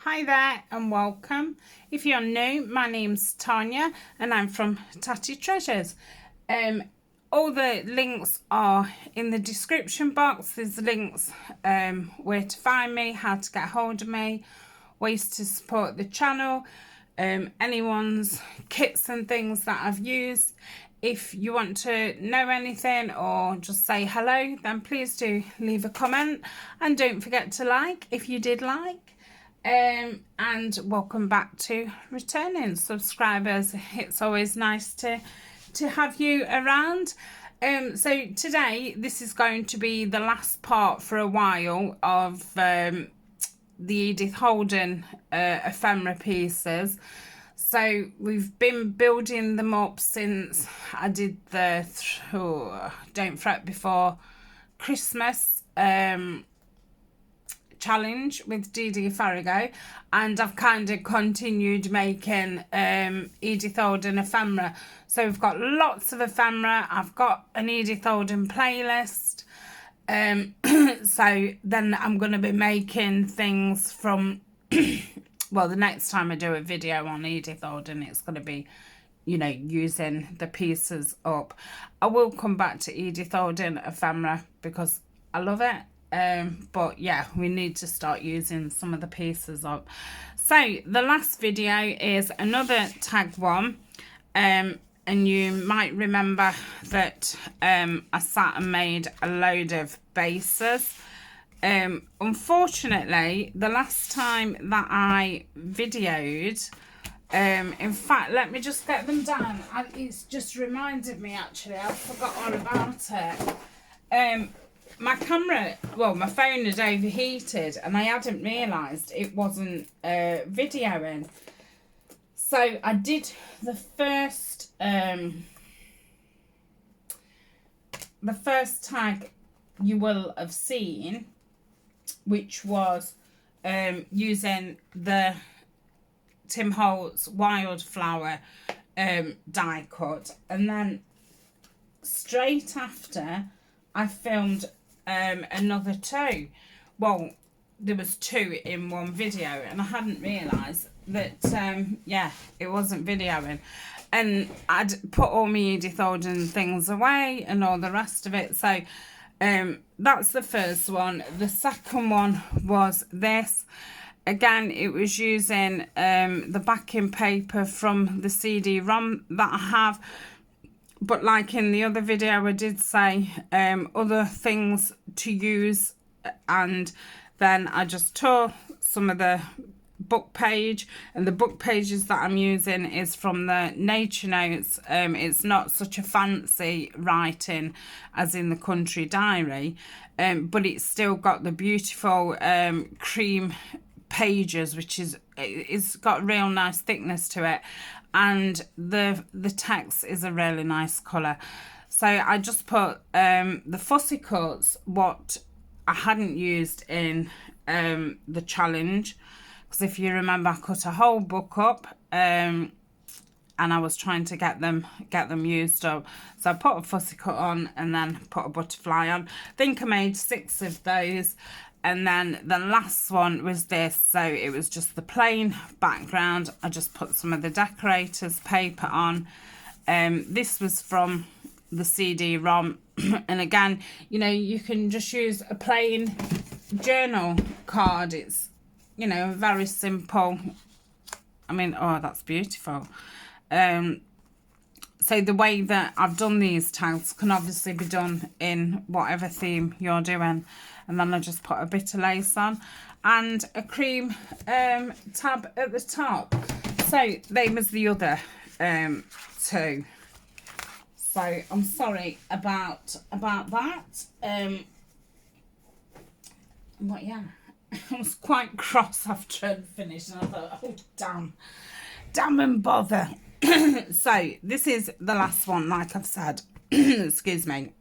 Hi there and welcome. If you're new, my name's Tania and I'm from Tatty Treasures. All the links are in the description box. There's links where to find me, how to get hold of me, ways to support the channel, anyone's kits and things that I've used. If you want to know anything or just say hello, then please do leave a comment and don't forget to like if you did like. And welcome back to returning subscribers. It's always nice to have you around. So today this is going to be the last part for a while of the Edith Holden ephemera pieces. So we've been building them up since I did the Don't Fret Before Christmas challenge with Didi Farrago, and I've kind of continued making Edith Holden ephemera. So we've got lots of ephemera. I've got an Edith Holden playlist. So then I'm going to be making things from well, the next time I do a video on Edith Holden, it's going to be, you know, using the pieces up. I will come back to Edith Holden ephemera because I love it. But yeah, we need to start using some of the pieces up. So the last video is another tag one, and you might remember that I sat and made a load of bases. Unfortunately, the last time that I videoed, in fact, let me just get them down. It's just reminded me, actually, I forgot all about it. My camera, well, my phone had overheated and I hadn't realised it wasn't videoing. So I did the first tag you will have seen, which was using the Tim Holtz Wildflower die cut, and then straight after I filmed another two. Well, there was two in one video and I hadn't realised that yeah, it wasn't videoing, and I'd put all my Edith Holden things away and all the rest of it. So that's the first one. The second one was this. Again, it was using the backing paper from the CD-ROM that I have. But like in the other video, I did say other things to use, and then I just tore some of the book page, and the book pages that I'm using is from the Nature Notes. It's not such a fancy writing as in the Country Diary, but it's still got the beautiful cream pages, which is, it's got real nice thickness to it, and the text is a really nice colour. So I just put the fussy cuts, what I hadn't used in the challenge, because if you remember, I cut a whole book up and I was trying to get them used up. So I put a fussy cut on and then put a butterfly on. I think I made 6 of those. And then the last one was this. So it was just the plain background. I just put some of the decorators paper on. This was from the CD-ROM. And again, you know, you can just use a plain journal card. It's, you know, very simple. I mean, oh, that's beautiful. So the way that I've done these tags can obviously be done in whatever theme you're doing. And then I just put a bit of lace on and a cream tab at the top. So they was the other two. So I'm sorry about that. But yeah, I was quite cross after I'd finished, and I thought, oh damn and bother. So this is the last one, like I've said. Excuse me.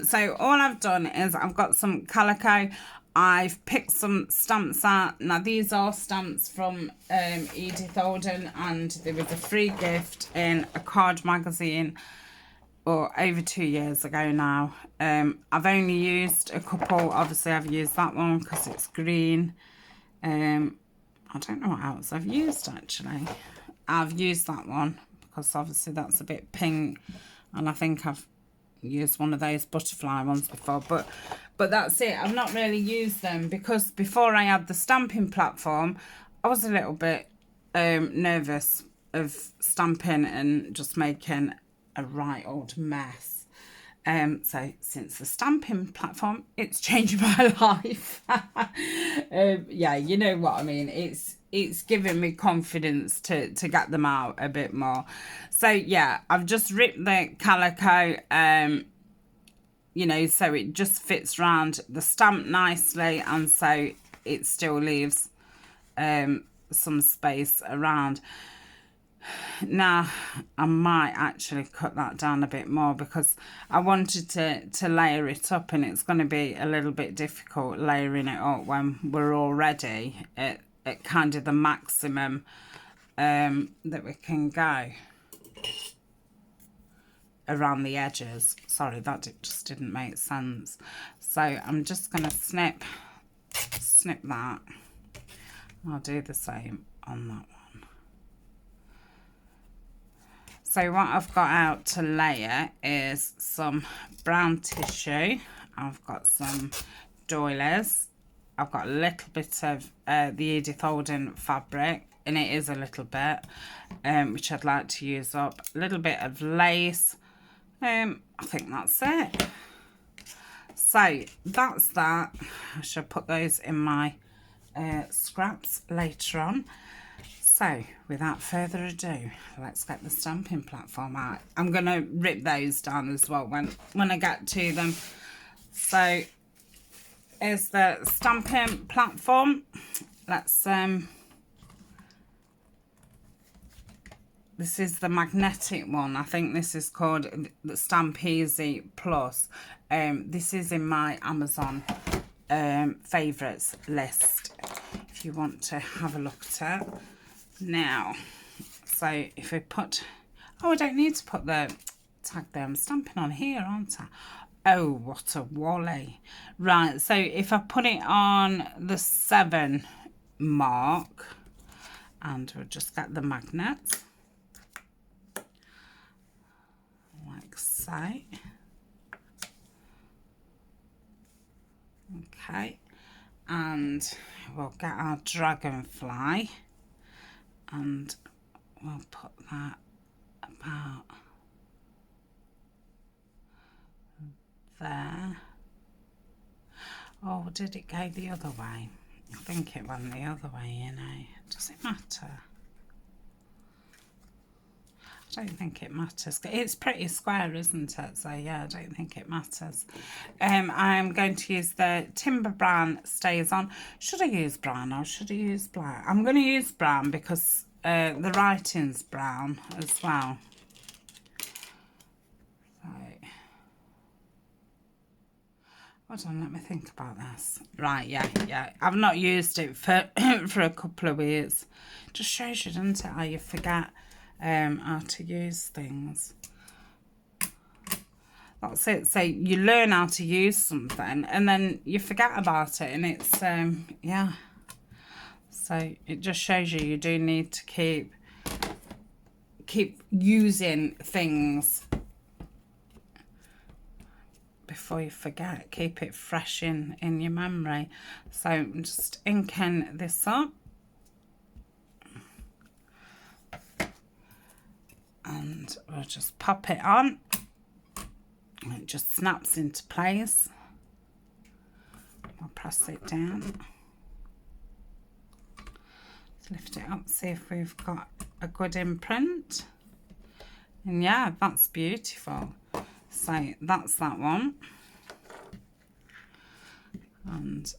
So all I've done is I've got some calico. I've picked some stamps out. Now these are stamps from Edith Holden, and there was a free gift in a card magazine over 2 years ago now. I've only used a couple. Obviously I've used that one because it's green. I don't know what else I've used actually. I've used that one because obviously that's a bit pink, and I think I've used one of those butterfly ones before, but that's it. I've not really used them because before I had the stamping platform, I was a little bit nervous of stamping and just making a right old mess. So since the stamping platform, it's changed my life. Yeah, you know what I mean. It's given me confidence to get them out a bit more. So yeah, I've just ripped the calico, you know, so it just fits round the stamp nicely, and so it still leaves some space around. Now I might actually cut that down a bit more because I wanted to layer it up, and it's going to be a little bit difficult layering it up when we're already at kind of the maximum that we can go around the edges. Sorry, that just didn't make sense. So I'm just going to snip that. I'll do the same on that one. So what I've got out to layer is some brown tissue. I've got some doilies. I've got a little bit of the Edith Holden fabric, and it is a little bit, which I'd like to use up. A little bit of lace. I think that's it. So that's that. I shall put those in my scraps later on. So, without further ado, let's get the stamping platform out. I'm going to rip those down as well when I get to them. So, here's the stamping platform. Let's, this is the magnetic one. I think this is called the Stamp Easy Plus. This is in my Amazon favourites list, if you want to have a look at it. Now, so if we put, oh, I don't need to put the tag there. I'm stamping on here, aren't I? Oh, what a wally. Right, so if I put it on the 7 mark, and we'll just get the magnets, like so. Okay, and we'll get our dragonfly. And we'll put that about there. Oh, did it go the other way? I think it went the other way, you know. Does it matter? I don't think it matters. It's pretty square, isn't it? So yeah, I don't think it matters. I'm going to use the Timber Brown Stays On. Should I use brown or should I use black? I'm going to use brown because the writing's brown as well. So, hold on, let me think about this. Right, yeah. I've not used it for for a couple of years. Just shows you, doesn't it, how you forget how to use things. That's it. So you learn how to use something and then you forget about it, and it's yeah. So it just shows you do need to keep using things before you forget. Keep it fresh in your memory. So I'm just inking this up. And we'll just pop it on. It just snaps into place. I'll press it down. Lift it up, see if we've got a good imprint. And yeah, that's beautiful. So that's that one. And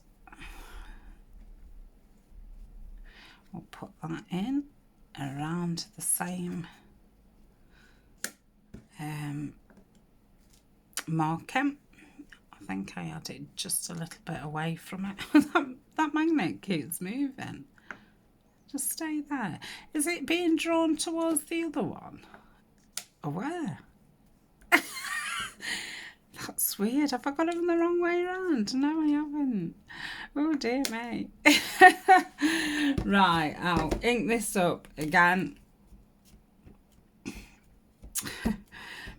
we'll put that in around the same marking. I think I had it just a little bit away from it. that magnet keeps moving. Just stay there. Is it being drawn towards the other one? Or where? That's weird. Have I got them the wrong way around? No, I haven't. Oh dear me. Right, I'll ink this up again.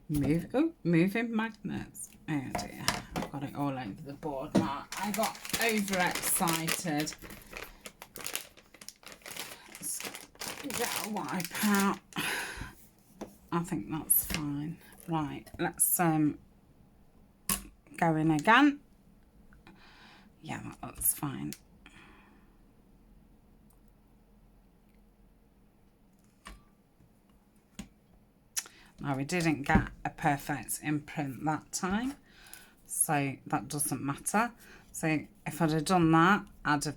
Moving magnets. Oh dear, I've got it all over the board now. I got overexcited. Let's get a wipe out. I think that's fine. Right, let's go in again. Yeah, that's fine. Now, we didn't get a perfect imprint that time, so that doesn't matter. So if I'd have done that, I'd have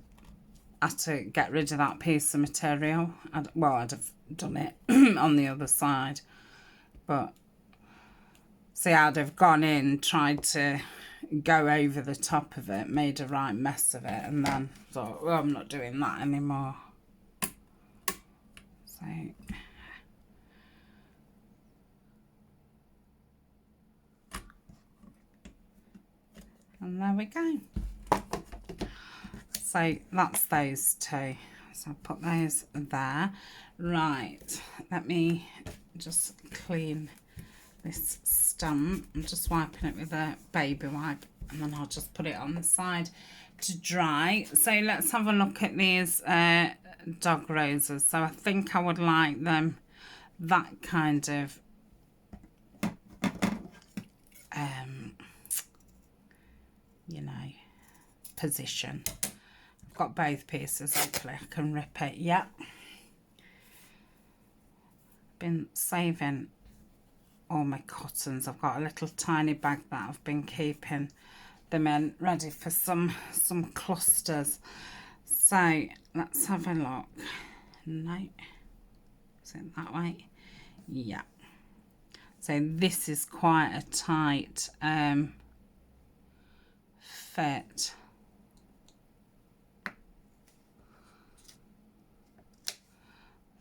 had to get rid of that piece of material. I'd have done it on the other side. But see, I'd have gone in, tried to go over the top of it, made a right mess of it, and then thought, well, I'm not doing that anymore. So, and there we go. So that's those two. So I'll put those there. Right, let me just clean this stamp. I'm just wiping it with a baby wipe, and then I'll just put it on the side to dry. So let's have a look at these dog roses. So I think I would like them that kind of you know, position. I've got both pieces, hopefully I can rip it. Yep. Been saving all my cottons. I've got a little tiny bag that I've been keeping them in, ready for some clusters. So let's have a look. No, is it that way? Yeah. So this is quite a tight fit.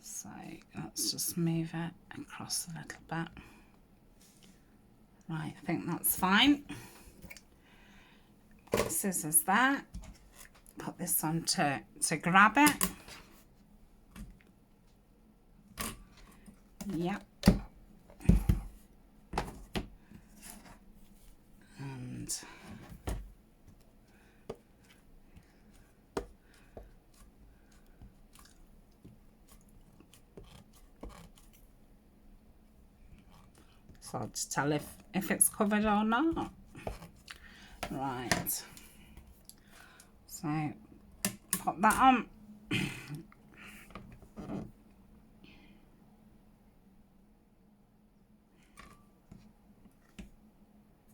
So let's just move it across a little bit. Right, I think that's fine. Scissors there. Put this on to grab it. Yep. And so I'll just tell if it's covered or not. Right. So pop that on.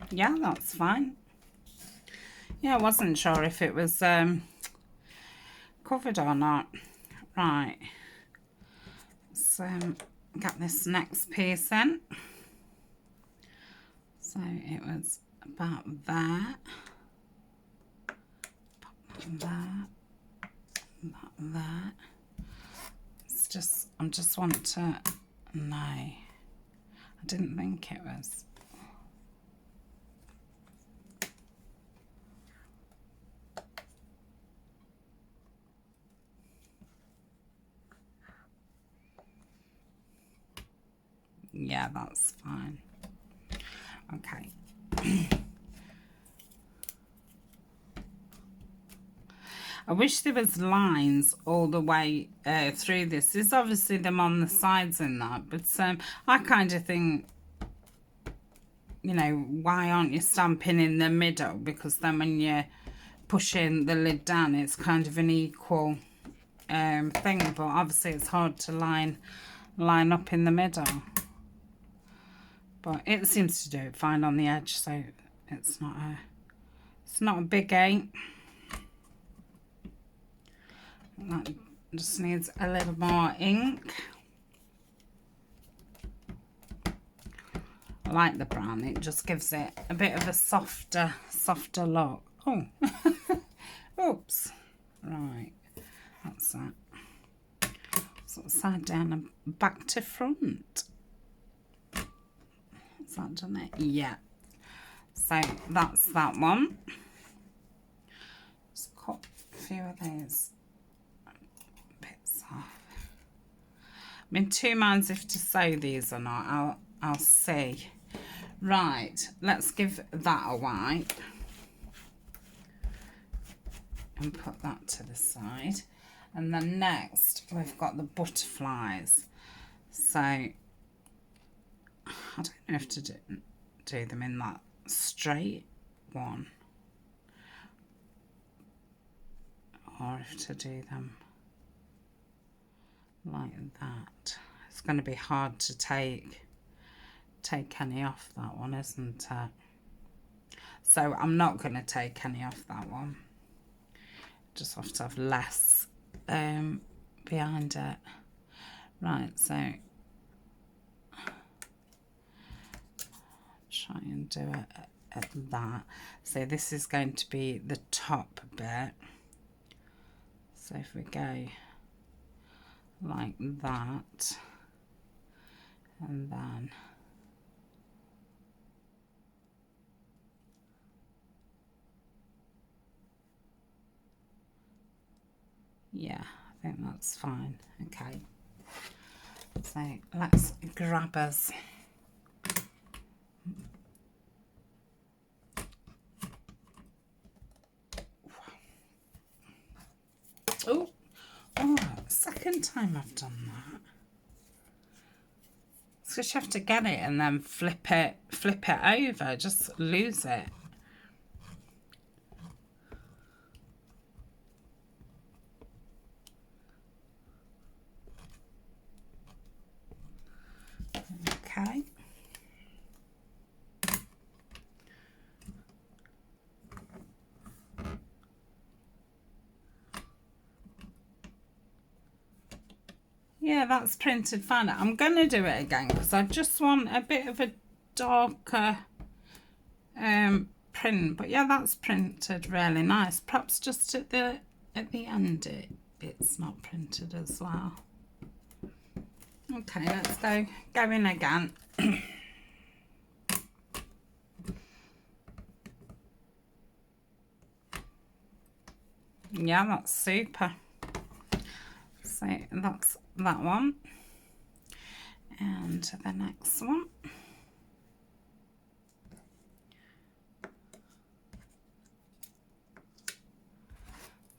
Yeah, that's fine. Yeah, I wasn't sure if it was covered or not. Right. So get this next piece in. So it was about that. Pop that there. That there. It's just, I just want to, no. I didn't think it was. Yeah, that's fine. Okay. I wish there was lines all the way through this. There's obviously them on the sides and that, but I kind of think, you know, why aren't you stamping in the middle? Because then when you're pushing the lid down, it's kind of an equal thing, but obviously it's hard to line up in the middle. But it seems to do it fine on the edge, so it's not a big ache. That just needs a little more ink. I like the brown, it just gives it a bit of a softer look. Oh, oops. Right, that's that. So side down and back to front. Is that done it? Yeah. So that's that one. Just cut a few of those bits off. I'm in two minds if to sew these or not. I'll see. Right, let's give that a wipe and put that to the side. And then next we've got the butterflies. So I don't know if to do them in that straight one or if to do them like that. It's going to be hard to take any off that one, isn't it? So I'm not going to take any off that one. Just have to have less behind it. Right, so try and do it at that. So this is going to be the top bit. So if we go like that, and then yeah, I think that's fine. Okay, so let's grab us oh, second time I've done that. It's because you have to get it and then flip it over, just lose it. Okay. Yeah, that's printed fine. I'm going to do it again because I just want a bit of a darker print. But yeah, that's printed really nice. Perhaps just at the end it's not printed as well. Okay, let's go in again. Yeah, that's super. So that's that one. And the next one.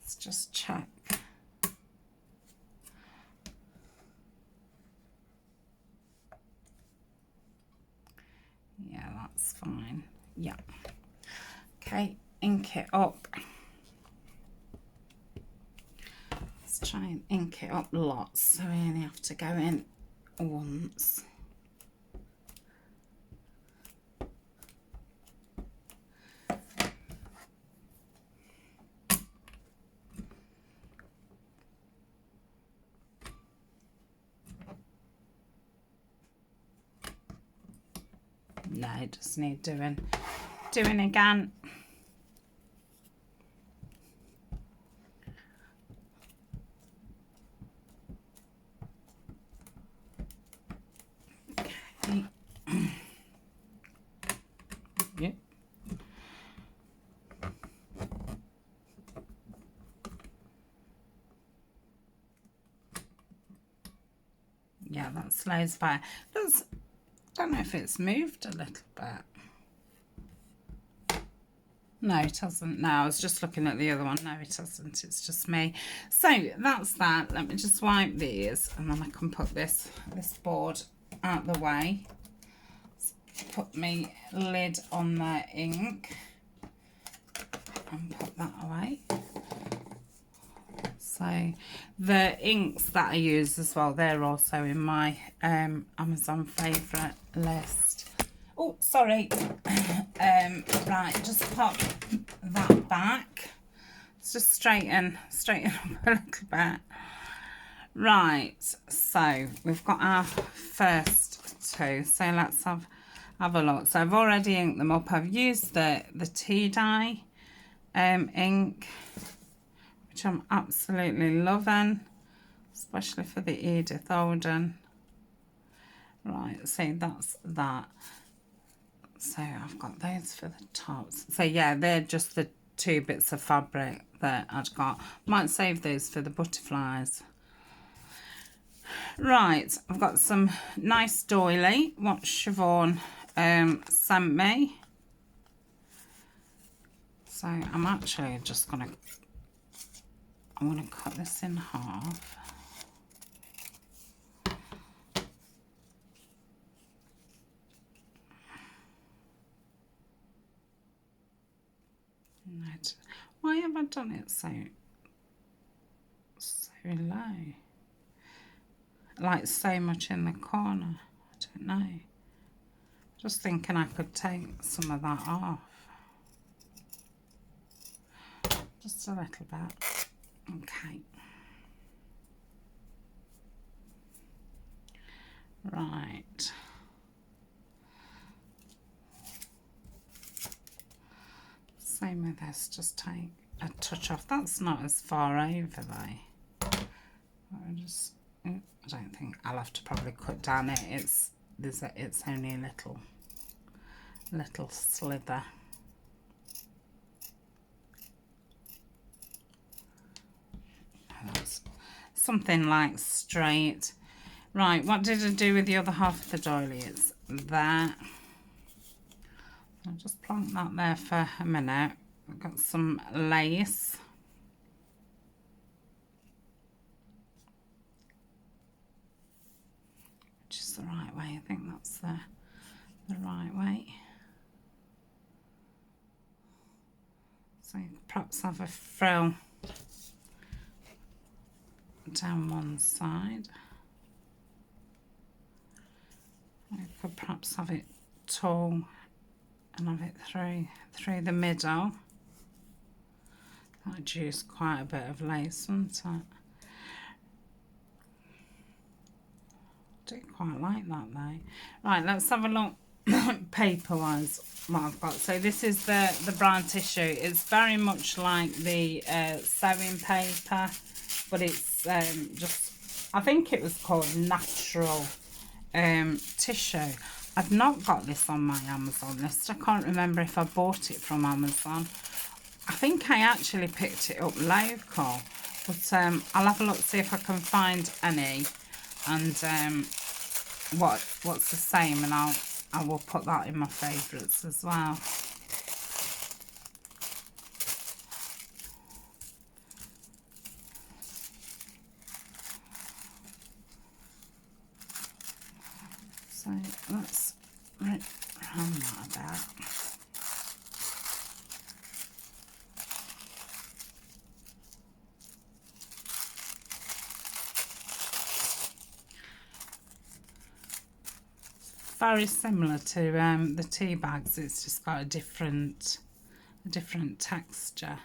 Let's just check. Yeah, that's fine. Yeah. Okay, ink it up. Let's try and ink it up lots so we only have to go in once. No, just need doing again. Okay. Yep. Yeah, that slows by. I don't know if it's moved a little bit. No, it hasn't. No, I was just looking at the other one. No, it hasn't. It's just me. So that's that. Let me just wipe these and then I can put this board out the way. Put my lid on the ink and put that away. So the inks that I use as well, they're also in my Amazon favourite list. Oh, sorry. Right, just pop that back. Let's just straighten up a little bit. Right, so we've got our first two. So let's have a look. So I've already inked them up. I've used the tea dye ink, which I'm absolutely loving, especially for the Edith Holden. Right, see, that's that. So I've got those for the tops. So yeah, they're just the 2 bits of fabric that I'd got. Might save those for the butterflies. Right, I've got some nice doily, what Siobhan sent me. So I'm actually just I'm gonna cut this in half. Why have I done it so low? Like so much in the corner. I don't know. Just thinking I could take some of that off. Just a little bit. Okay. Right. Same with this, just take a touch off. That's not as far over though. I don't think I'll have to probably cut down it. It's only a little slither. That's something like straight. Right, what did I do with the other half of the doily? It's there. I'll just plonk that there for a minute. I've got some lace. Which is the right way. I think that's the right way. So you could perhaps have a frill down one side. I could perhaps have it tall and have it through the middle. That'd use quite a bit of lace, wouldn't it? I do quite like that though. Right, let's have a look paper wise what I've got. So this is the brown tissue. It's very much like the sewing paper, but it's just, I think it was called natural tissue. I've not got this on my Amazon list. I can't remember if I bought it from Amazon. I think I actually picked it up local, but I'll have a look, see if I can find any, and what's the same, and I will put that in my favourites as well. So let's rip around that a bit. Very similar to the tea bags. It's just got a different texture.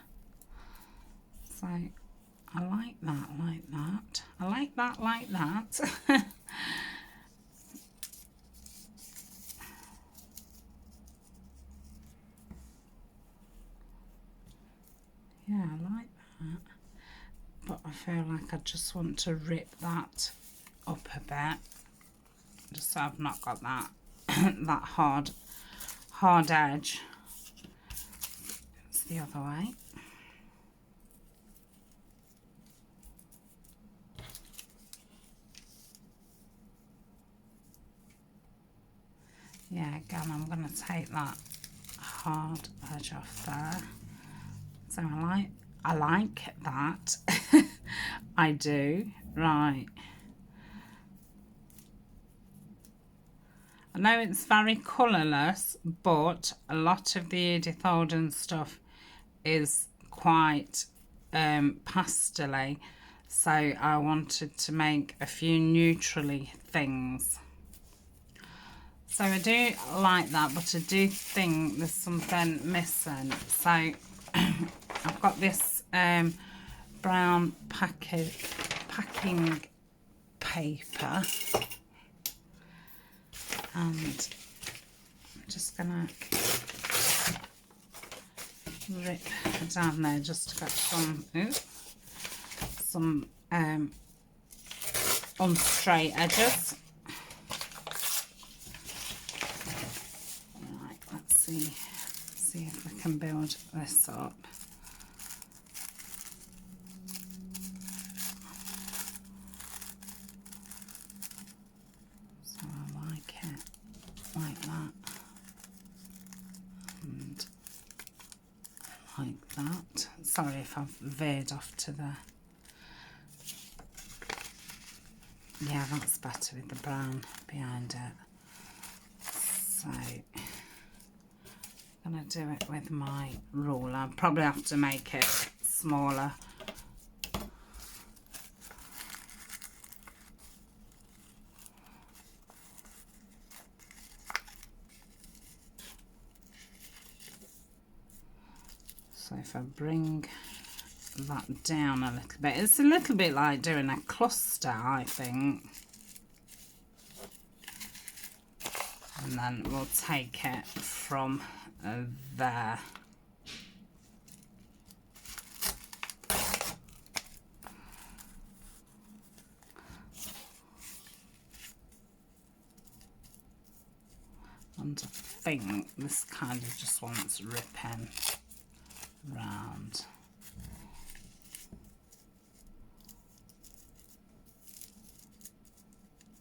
So I like that, like that. I like that, like that. Yeah, I like that. But I feel like I just want to rip that up a bit, just so I've not got that that hard edge. It's the other way. Yeah, again, I'm going to take that hard edge off there. So I like that. I do. Right. I know it's very colourless, but a lot of the Edith Holden stuff is quite pastel-y, so I wanted to make a few neutrally things. So I do like that, but I do think there's something missing. So I've got this brown packing paper, and I'm just gonna rip down there just to get some unstraight edges. Right, see if we can build this up. So I like it like that, and like that. Sorry if I've veered off to the... Yeah, that's better with the brown behind it. So I'm going to do it with my ruler. I'll probably have to make it smaller. So if I bring that down a little bit, it's a little bit like doing a cluster, I think. And then we'll take it from there. And I think this kind of just wants ripping round.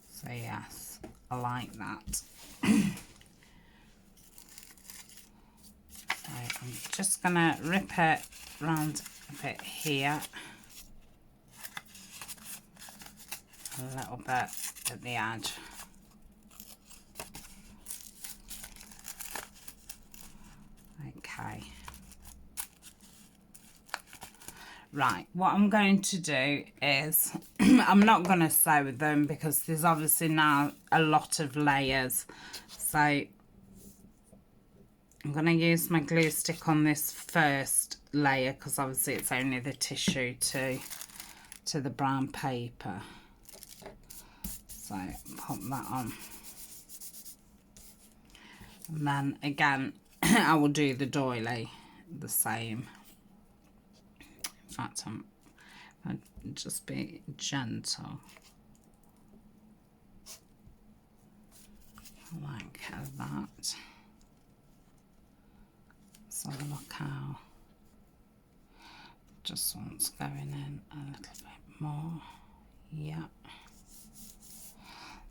So yes, I like that. So I'm just gonna rip it round a bit here, a little bit at the edge. Okay. Right, what I'm going to do is, I'm not going to sew them because there's obviously now a lot of layers. So I'm going to use my glue stick on this first layer because obviously it's only the tissue to the brown paper. So pop that on. And then again, I will do the doily the same. In fact, I'll just be gentle. Like that. So look how just wants going in a little bit more. Yeah.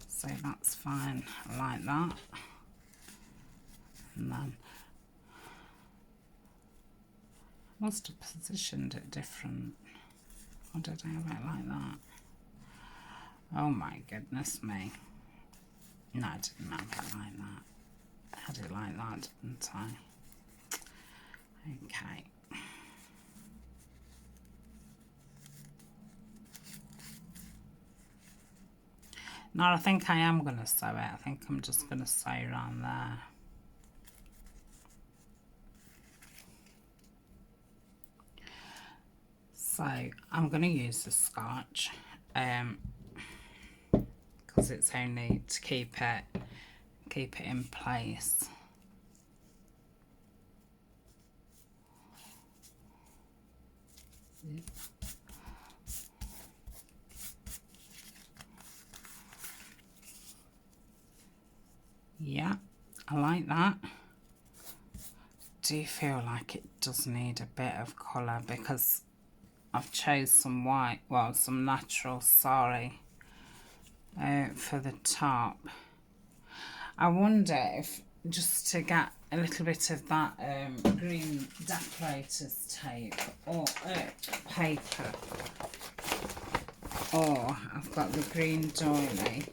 So that's fine like that. And then must have positioned it different. Or did I have it like that? Oh my goodness me. No, I didn't have it like that. I had it like that, didn't I? Okay. No, I think I am going to sew it. I think I'm just going to sew around there. So I'm going to use the Scotch because it's only to keep it in place. Yeah, I like that. Do feel like it does need a bit of colour because I've chose some white, well, some natural sorry for the top. I wonder if just to get a little bit of that green decorator's tape or paper, or I've got the green doily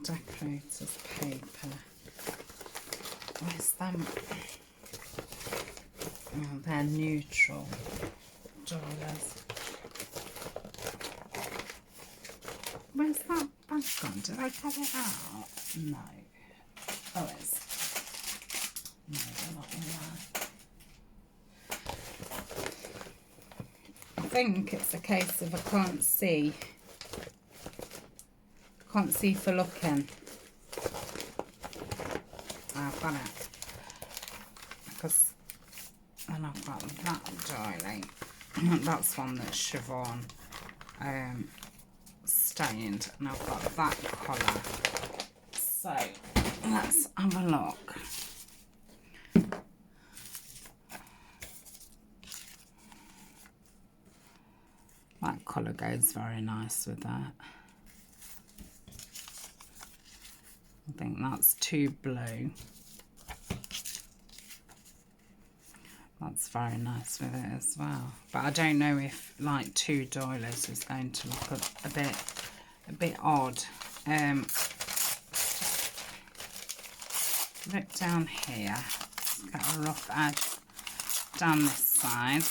decorator's paper. Where's them? Oh, they're neutral doilies. Where's that bag gone? Did I get it out? No. Oh, it's... No, they're not in there. I think it's a case of I can't see. Can't see for looking. I've got it. Because then I've got that doily. That's one that's chiffon stained, and I've got that colour. So let's have a look. That colour goes very nice with that. I think that's too blue. That's very nice with it as well. But I don't know if like two doilies is going to look a bit odd. Look down here. Let's get a rough edge down this side.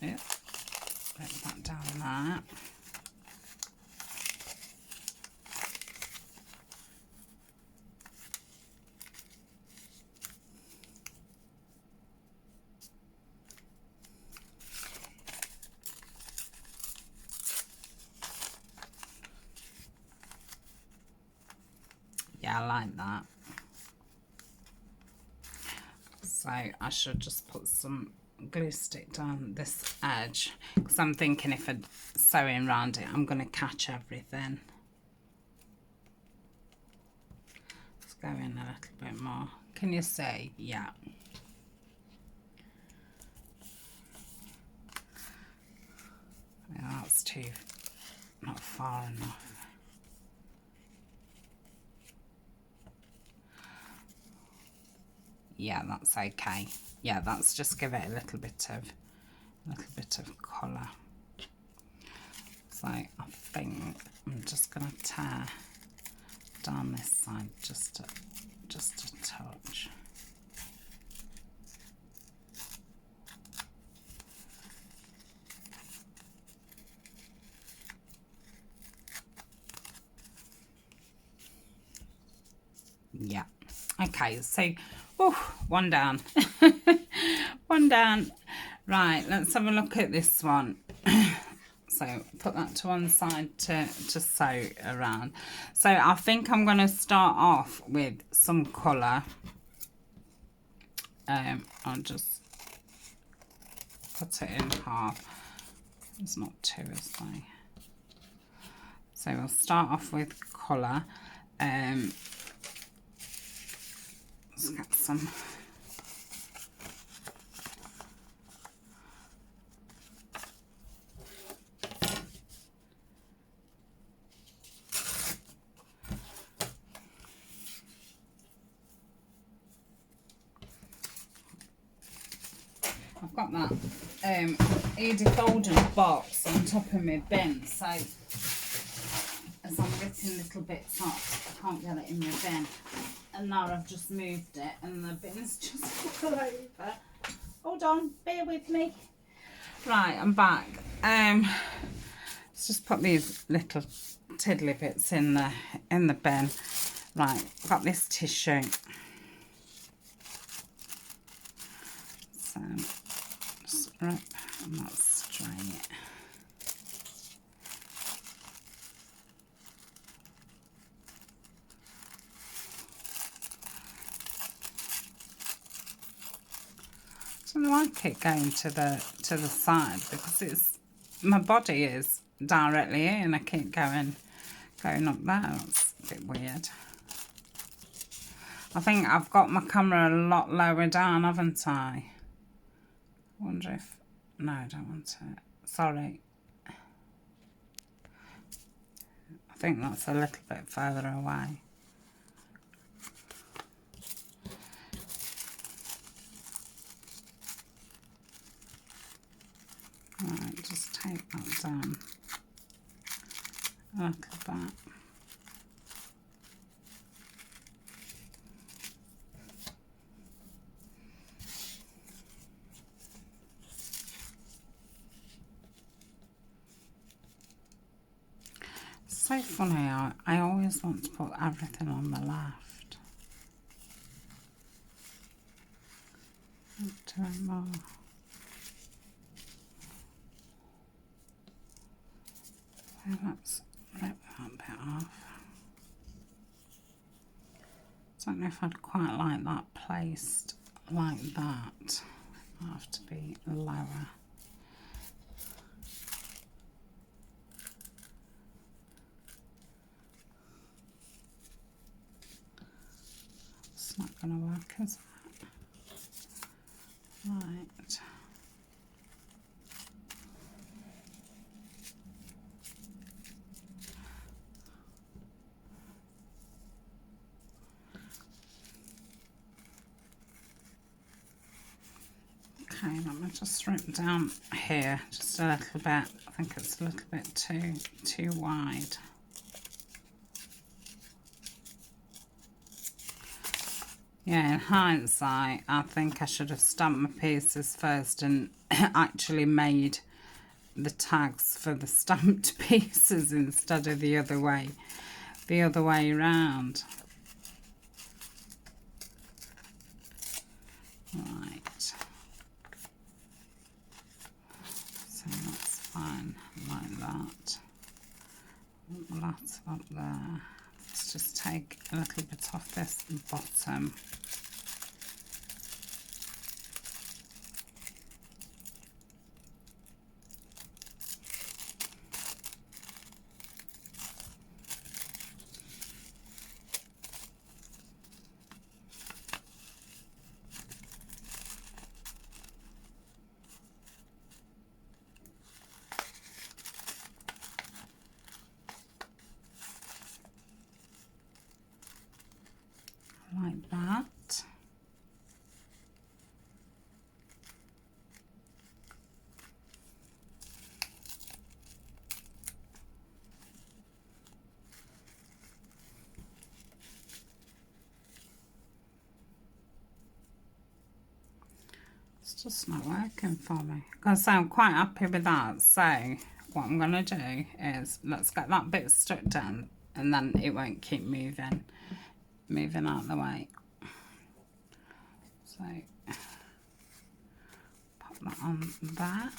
Yep. Put that down there. Yeah, I like that. So I should just put some glue stick down this edge, because I'm thinking if I'm sewing around it, I'm going to catch everything. Let's go in a little bit more. Can you see? Yeah. Yeah, that's too, not far enough. Yeah, that's okay. Yeah, that's just give it a little bit of colour. So I think I'm just gonna tear down this side just a touch. Yeah. Okay, so one down. One down. Right, let's have a look at this one. So put that to one side to sew around. So I think I'm going to start off with some colour. I'll just cut it in half. It's not two, is there? So we'll start off with colour. Let's get some. I've got that Edith Holden box on top of my bin, so as I'm ripping little bits off, I can't get it in my bin. And now I've just moved it and the bin's just fall over. Hold on, bear with me. Right, I'm back. Let's just put these little tiddly bits in the bin. Right, got this tissue. So just wrap that straight. I like it going to the side because it's my body is directly in. I keep going up there. That's a bit weird. I think I've got my camera a lot lower down, haven't I? I wonder if... No, I don't want it. Sorry. I think that's a little bit further away. Right, just take that down a little bit. So funny, I always want to put everything on the left. Do it more. So let's rip that bit off. Don't know if I'd quite like that placed like that. have to be lower. It's not going to work, is it? Right. Okay, let me just rip down here just a little bit. I think it's a little bit too wide. Yeah, in hindsight, I think I should have stamped my pieces first and actually made the tags for the stamped pieces instead of the other way around. Right. So that's fine, like that. That's up there. Let's just take a little bit off this bottom. Like that. It's just not working for me because I'm quite happy with that. So what I'm going to do is let's get that bit stuck down and then it won't keep moving out of the way. So pop that on there.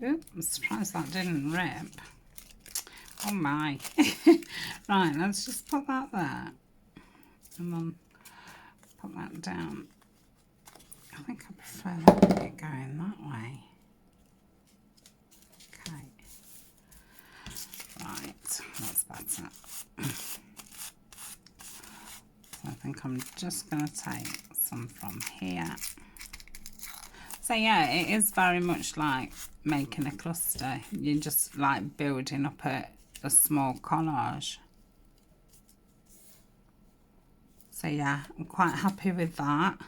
Oops, I'm surprised that didn't rip. Oh my. Right, let's just put that there. And then put that down. I think I prefer it going that way. Okay. Right, that's better. So I think I'm just going to take some from here. So yeah, it is very much like making a cluster. You're just like building up a small collage. So yeah, I'm quite happy with that.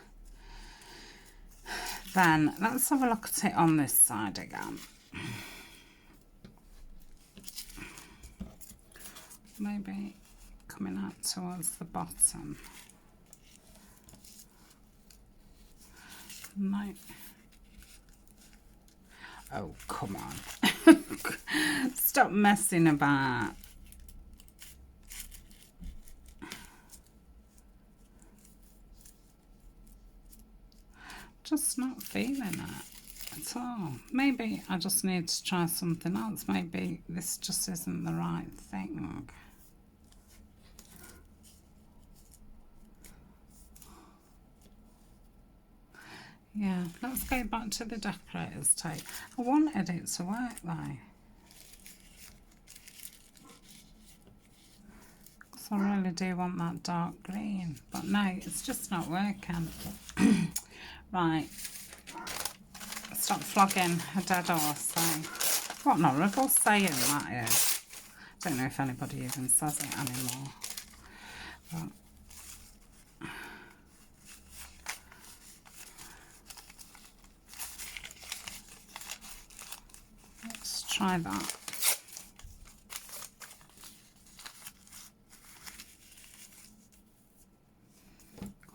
Then let's have a look at it on this side again. Maybe coming out towards the bottom. No. Oh, come on. Stop messing about. Just not feeling it at all. Maybe I just need to try something else. Maybe this just isn't the right thing. Yeah, let's go back to the decorator's tape. I wanted it to work though. Because I really do want that dark green. But no, it's just not working. Right. Stop flogging a dead horse. So, what an horrible saying that is. I don't know if anybody even says it anymore. But let's try that.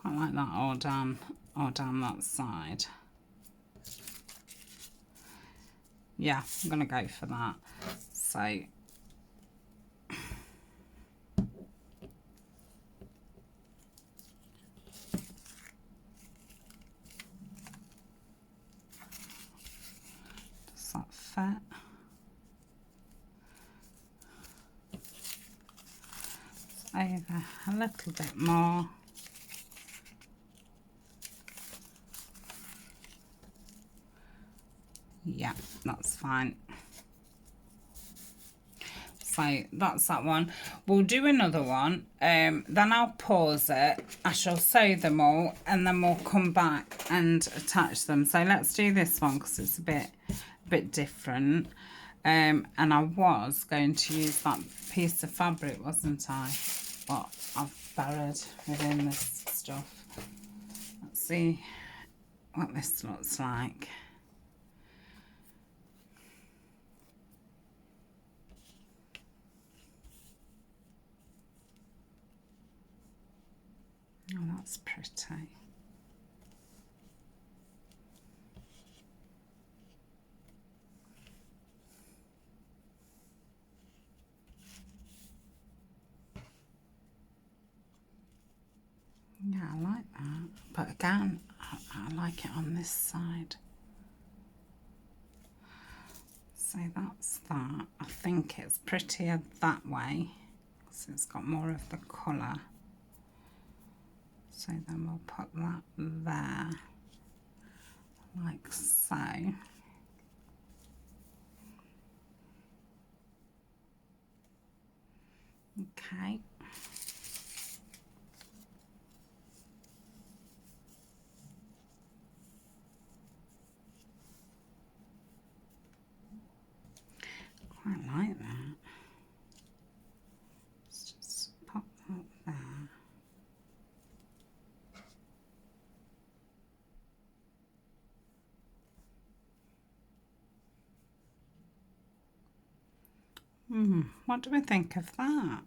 Quite like that all down that side. Yeah, I'm gonna go for that. So it. Over a little bit more. Yeah, that's fine. So that's that one. We'll do another one, then I'll pause it, I shall sew them all, and then we'll come back and attach them. So let's do this one because it's a bit different. And I was going to use that piece of fabric, wasn't I? What I've buried within this stuff. Let's see what this looks like. Oh, that's pretty. Yeah, I like that. But again, I like it on this side. So that's that. I think it's prettier that way, so it's got more of the colour. So then we'll put that there, like so. Okay. Quite like that. Let's just pop that there. What do we think of that?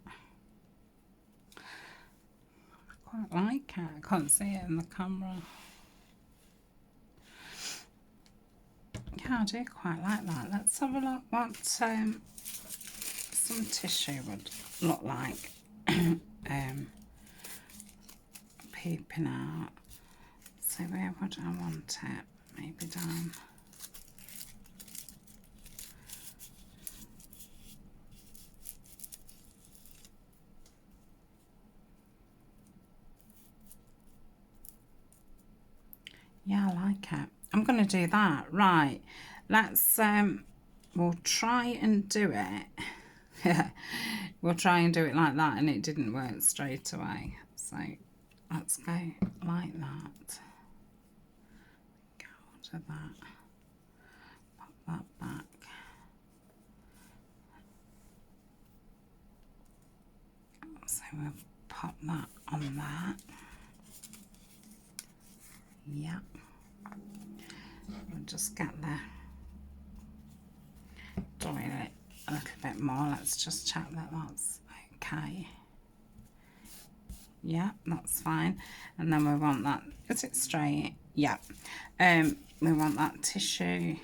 I quite like it. I can't see it in the camera. Yeah, I do quite like that. Let's have a look what some tissue would look like. Peeping out. So where would I want it? Maybe down. Yeah, I like it. I'm going to do that. Right. Let's, we'll try and do it. We'll try and do it like that, and it didn't work straight away. So let's go like that. Go to that. Pop that back. So we'll pop that on that. Yep. We'll just get the toilet a little bit more. Let's just check that that's okay. Yeah, that's fine. And then we want that, is it straight? Yeah. We want that tissue.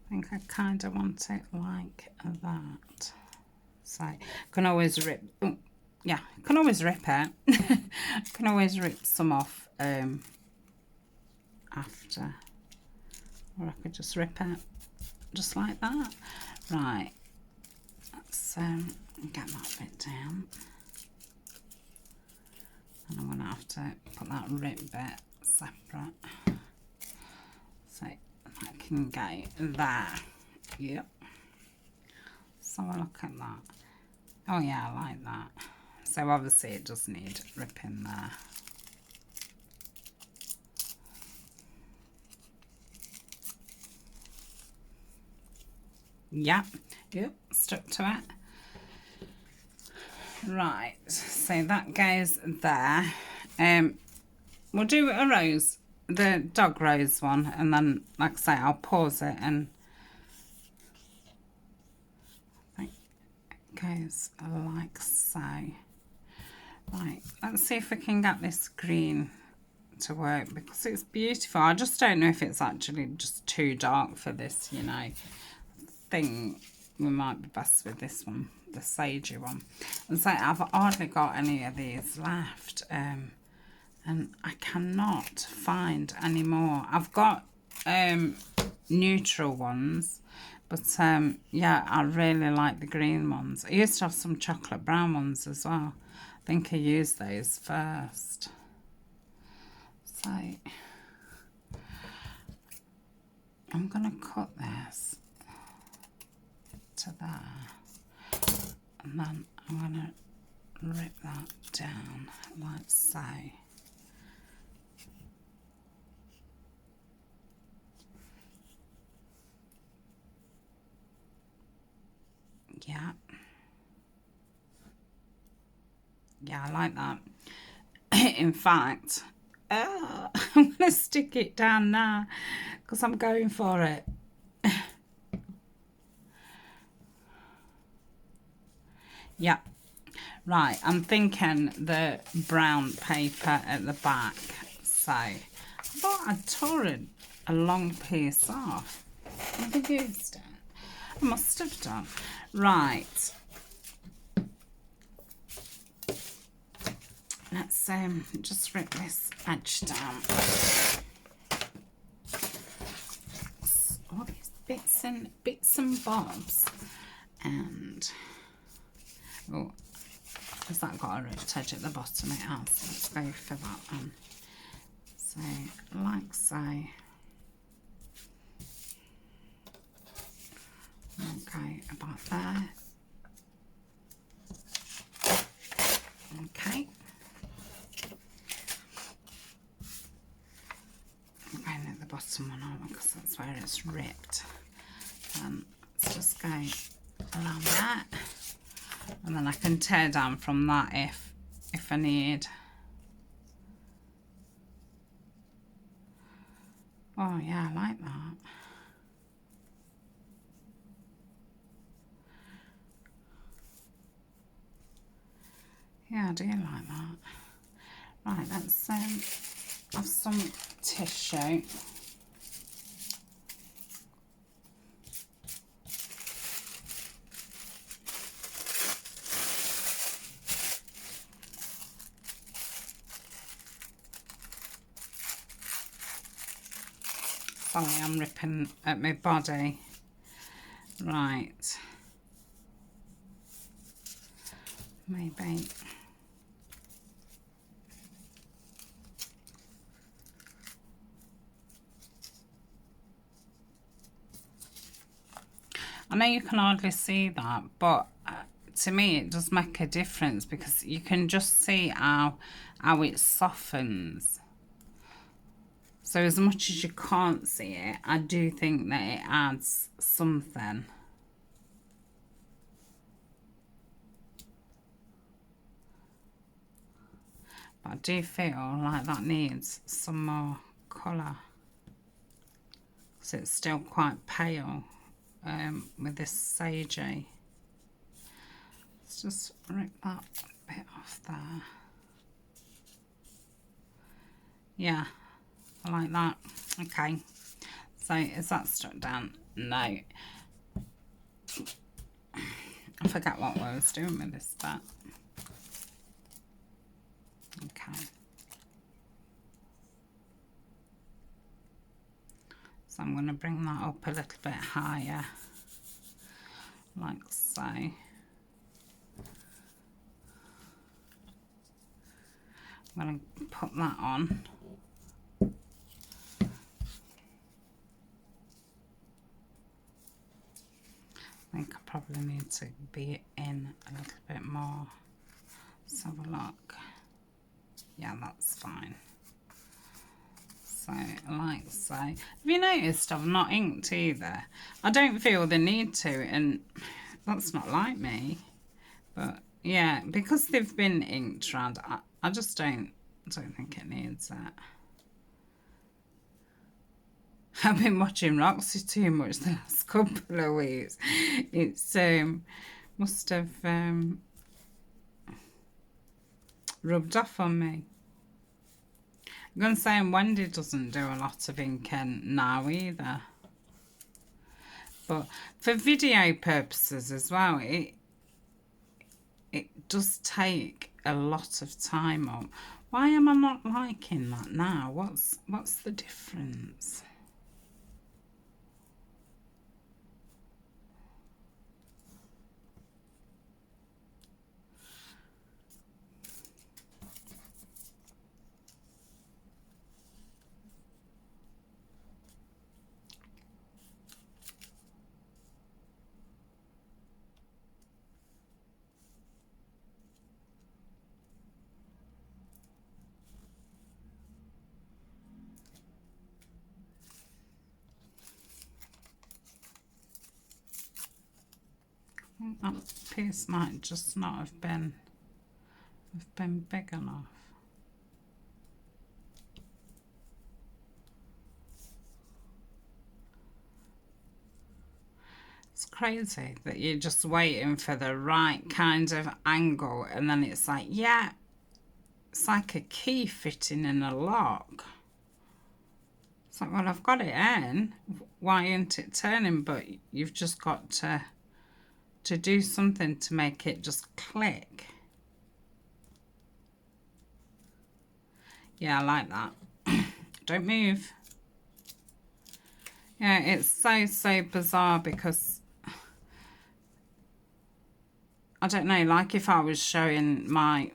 I think I kind of want it like that. So I can always rip, oh, yeah, I can always rip it. I can always rip some off after, or I could just rip it just like that. Right, let's get that bit down, and I'm gonna have to put that rip bit separate so I can go there. Yep. So I look at that. Oh yeah, I like that. So obviously it does need ripping there. Yep, stuck to it. Right, so that goes there. We'll do a rose, the dog rose one, and then, like I say, I'll pause it and I think it goes like so. Right, let's see if we can get this green to work, because it's beautiful. I just don't know if it's actually just too dark for this, you know, thing. we might be best with this one, the sagey one. And so I've hardly got any of these left, and I cannot find any more. I've got neutral ones, but yeah, I really like the green ones. I used to have some chocolate brown ones as well. I think I used those first. So I'm gonna cut this to there, and then I'm gonna rip that down like so. Yeah. Yeah, I like that. In fact, I'm going to stick it down now because I'm going for it. Yeah. Right, I'm thinking the brown paper at the back. So, I thought I tore a long piece off. Have I used it? I must have done. Right. Let's just rip this edge down. All these bits and bobs. And oh, has that got a ripped edge at the bottom? It has. Let's go for that one. So, like so. Okay, about there. Okay. I'm going at the bottom one on because that's where it's ripped. Let's just go around that, and then I can tear down from that if I need. Oh yeah, I like that. Yeah, I do like that. Right, let's have some tissue. Sorry, I'm ripping at my body. Right. Maybe. I know you can hardly see that, but to me it does make a difference because you can just see how it softens. So as much as you can't see it, I do think that it adds something. But I do feel like that needs some more colour. So it's still quite pale with this sagey. Let's just rip that bit off there. Yeah, I like that. Okay, so is that stuck down? No. I forget what I was doing with this bit. Okay. So I'm going to bring that up a little bit higher, like so. I'm going to put that on. I think I probably need to be in a little bit more. Let's have a look. Yeah, that's fine. So, like so. Have you noticed I've not inked either? I don't feel the need to, and that's not like me. But yeah, because they've been inked around, I just don't think it needs that. I've been watching Roxy too much the last couple of weeks. It's must have rubbed off on me. I'm going to say Wendy doesn't do a lot of inking now either. But for video purposes as well, it does take a lot of time up. Why am I not liking that now? What's the difference? That piece might just not have been big enough. It's crazy that you're just waiting for the right kind of angle, and then it's like, yeah, it's like a key fitting in a lock. It's like, well, I've got it in, why isn't it turning? But you've just got to do something to make it just click. Yeah, I like that. Don't move. Yeah, it's so bizarre because I don't know, like if I was showing my,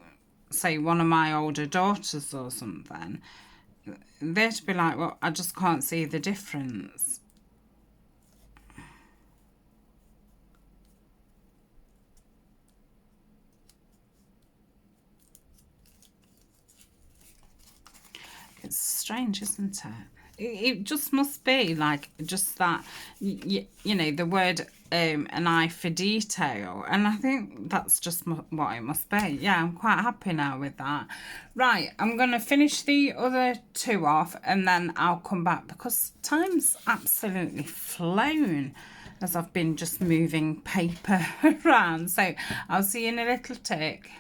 say, one of my older daughters or something, they'd be like, well, I just can't see the difference. It's strange, isn't it? It just must be like just that, you know, the word an eye for detail, and I think that's just what it must be. Yeah, I'm quite happy now with that. Right, I'm going to finish the other two off and then I'll come back because time's absolutely flown as I've been just moving paper around. So I'll see you in a little tick.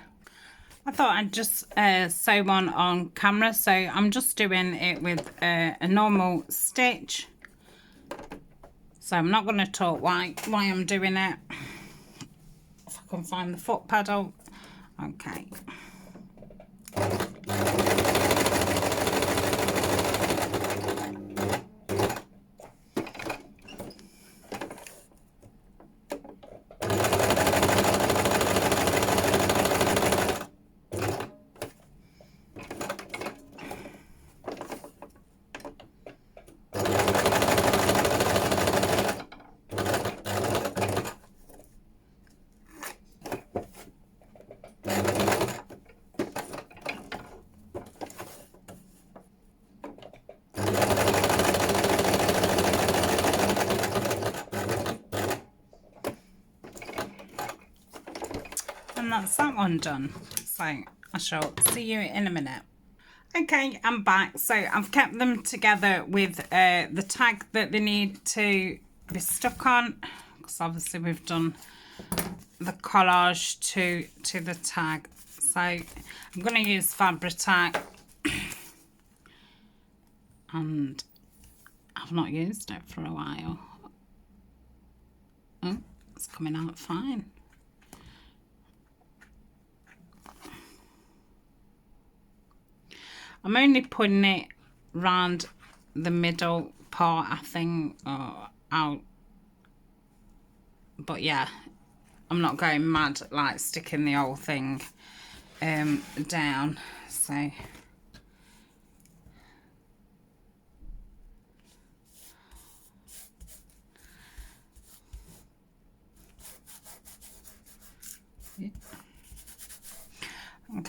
I thought I'd just sew one on camera, so I'm just doing it with a normal stitch. So I'm not going to talk why I'm doing it. If I can find the foot pedal. Okay. And that's that one done. So I shall see you in a minute. Okay, I'm back. So I've kept them together with the tag that they need to be stuck on, because obviously we've done the collage to the tag. So I'm going to use Fabri-Tac, and I've not used it for a while. Oh, it's coming out fine. I'm only putting it round the middle part, I think, or out. But yeah, I'm not going mad like sticking the whole thing down. So okay,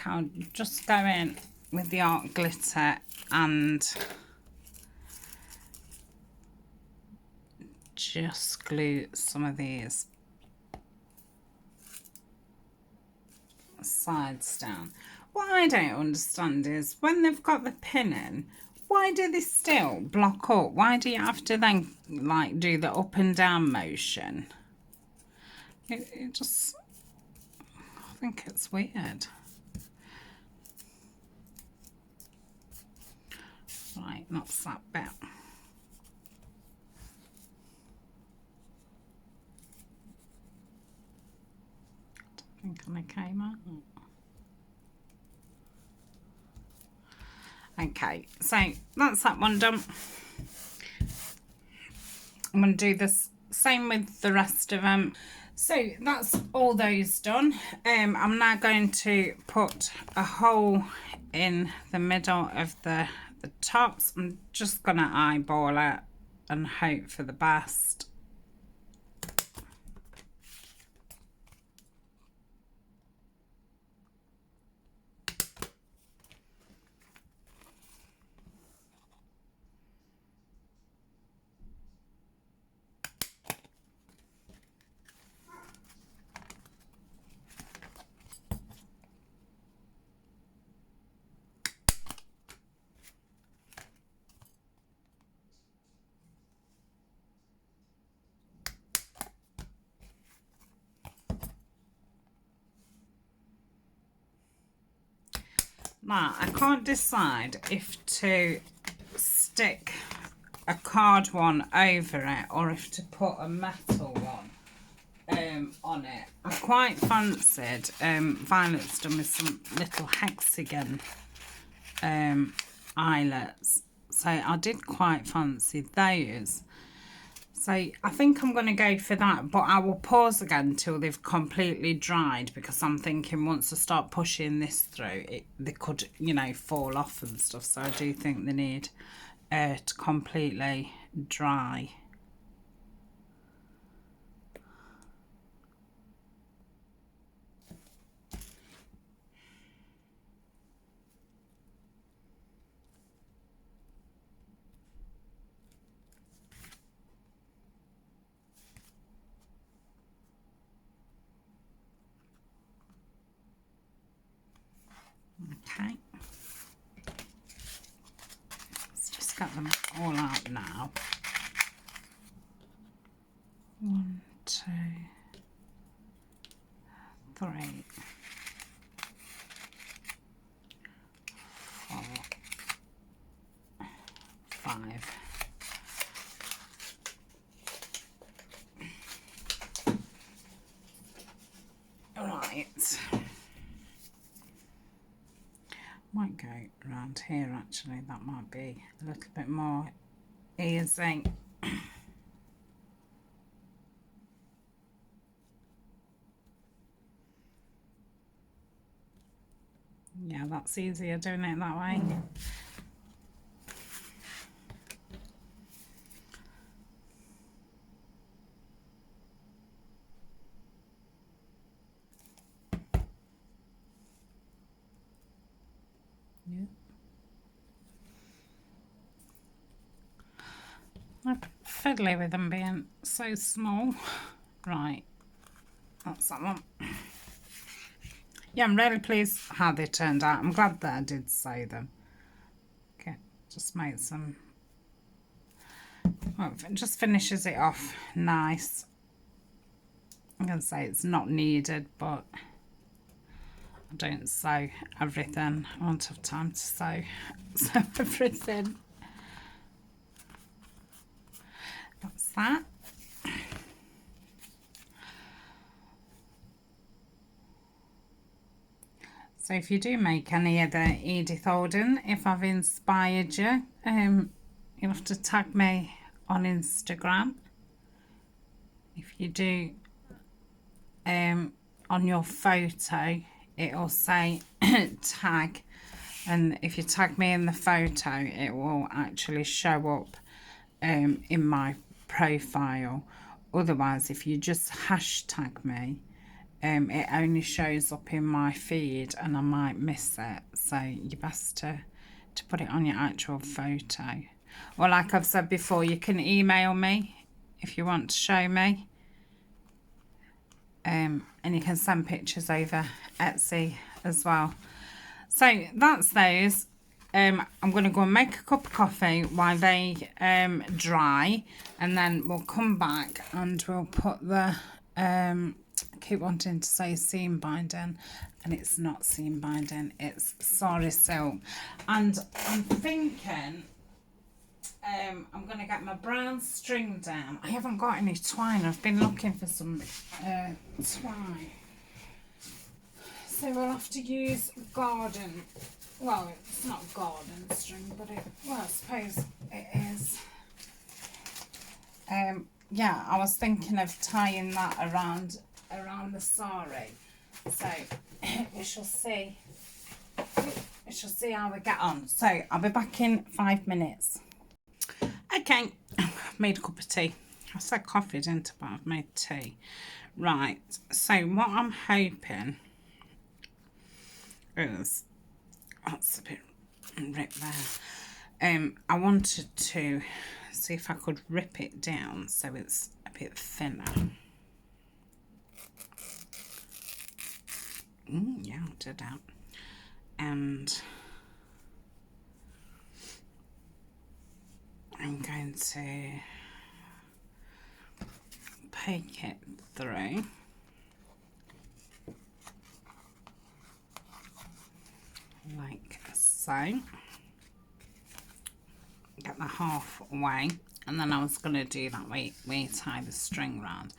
I'll just go in with the art glitter and just glue some of these sides down. What I don't understand is when they've got the pin in, why do they still block up? Why do you have to then like do the up and down motion? It just, I think it's weird. Right, that's that bit. think on a camera. Okay, so that's that one done. I'm going to do this same with the rest of them. So that's all those done. I'm now going to put a hole in the middle of the tops. I'm just going to eyeball it and hope for the best. Now, I can't decide if to stick a card one over it or if to put a metal one on it. I quite fancied Violet's done with some little hexagon eyelets, so I did quite fancy those. So I think I'm going to go for that, but I will pause again until they've completely dried, because I'm thinking once I start pushing this through, they could, you know, fall off and stuff. So I do think they need to completely dry. Okay, let's just get them all out now. 1, 2, 3, 4, 5. Right. Might go around here actually, that might be a little bit more easy. Yeah, that's easier doing it that way. Yeah. I'm fiddly with them being so small. Right, that's that one. Yeah, I'm really pleased how they turned out. I'm glad that I did sew them. Okay, just made some. Well, it just finishes it off nice. I'm going to say it's not needed, but I don't sew everything. I won't have time to sew everything. That's that. So if you do make any of the Edith Holden, if I've inspired you, you'll have to tag me on Instagram. If you do, on your photo, it'll say tag, and if you tag me in the photo, it will actually show up in my profile. Otherwise, if you just hashtag me, it only shows up in my feed and I might miss it. So you're best to put it on your actual photo. Or like I've said before, you can email me if you want to show me. And you can send pictures over Etsy as well. So that's those. I'm going to go and make a cup of coffee while they dry, and then we'll come back and we'll put the I keep wanting to say seam binding, and it's not seam binding, it's sari silk. And I'm thinking I'm going to get my brown string down. I haven't got any twine. I've been looking for some twine. So we'll have to use garden, well, it's not garden string, but well, I suppose it is. Yeah, I was thinking of tying that around the sari. So we shall see. We shall see how we get on. So I'll be back in 5 minutes. Okay, I've made a cup of tea. I said coffee, didn't I? But I've made tea. Right. So what I'm hoping is, that's a bit ripped there. I wanted to see if I could rip it down so it's a bit thinner. Yeah, I did that. And I'm going to poke it through. Like so. Get the halfway, and then I was going to do that way tie the string round,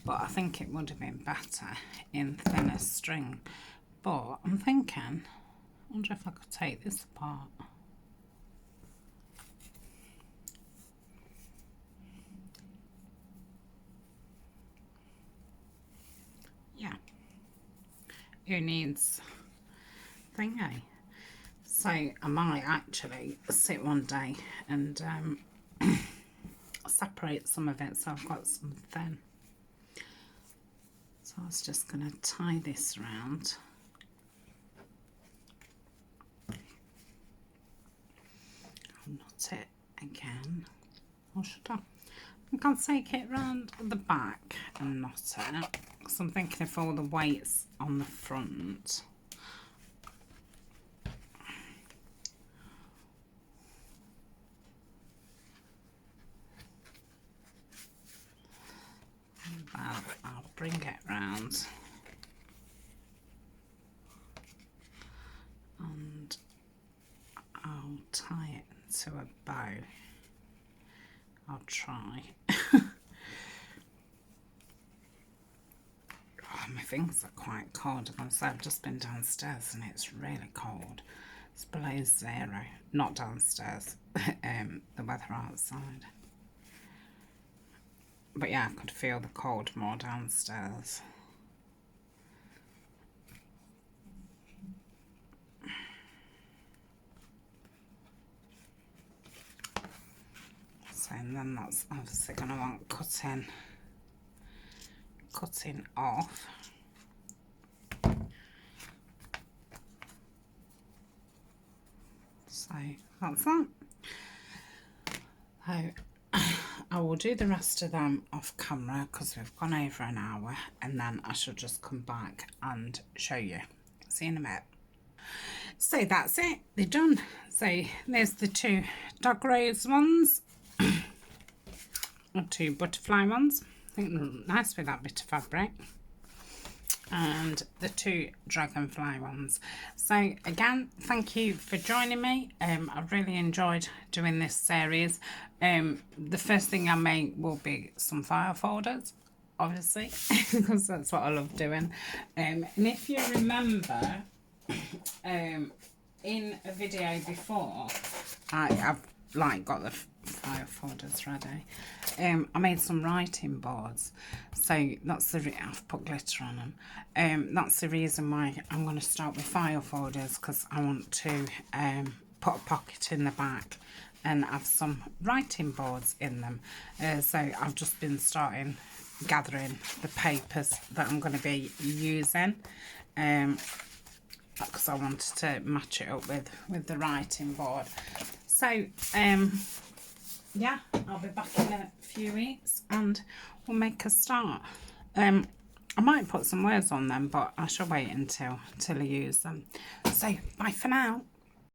but I think it would have been better in thinner string. But I'm thinking, I wonder if I could take this apart. Yeah, who needs thingy? So I might actually sit one day and separate some of it so I've got some thin. So I was just going to tie this round. I'll knot it again. Or should I? I think I'll take it round the back and knot it. Because I'm thinking if all the weight's on the front. I'll bring it round and I'll tie it into a bow. I'll try. Oh, my fingers are quite cold. I'm going to say I've just been downstairs and it's really cold. It's below 0, not downstairs, the weather outside. But yeah, I could feel the cold more downstairs. So, and then that's obviously going to want cutting off. So, that's that. So, I will do the rest of them off camera because we've gone over an hour, and then I shall just come back and show you. See you in a minute. So that's it, they're done. So there's the 2 dog rose ones, or 2 butterfly ones. I think they look nice with that bit of fabric. And the 2 dragonfly ones. So again, thank you for joining me. I've really enjoyed doing this series. The first thing I make will be some file folders, obviously, because that's what I love doing. And if you remember, in a video before, I've like got the file folders ready. I made some writing boards, so that's I've put glitter on them. That's the reason why I'm going to start with file folders, because I want to put a pocket in the back and have some writing boards in them. So I've just been gathering the papers that I'm going to be using, because I wanted to match it up with the writing board. So yeah, I'll be back in a few weeks and we'll make a start. I might put some words on them, but I shall wait until I use them. So bye for now.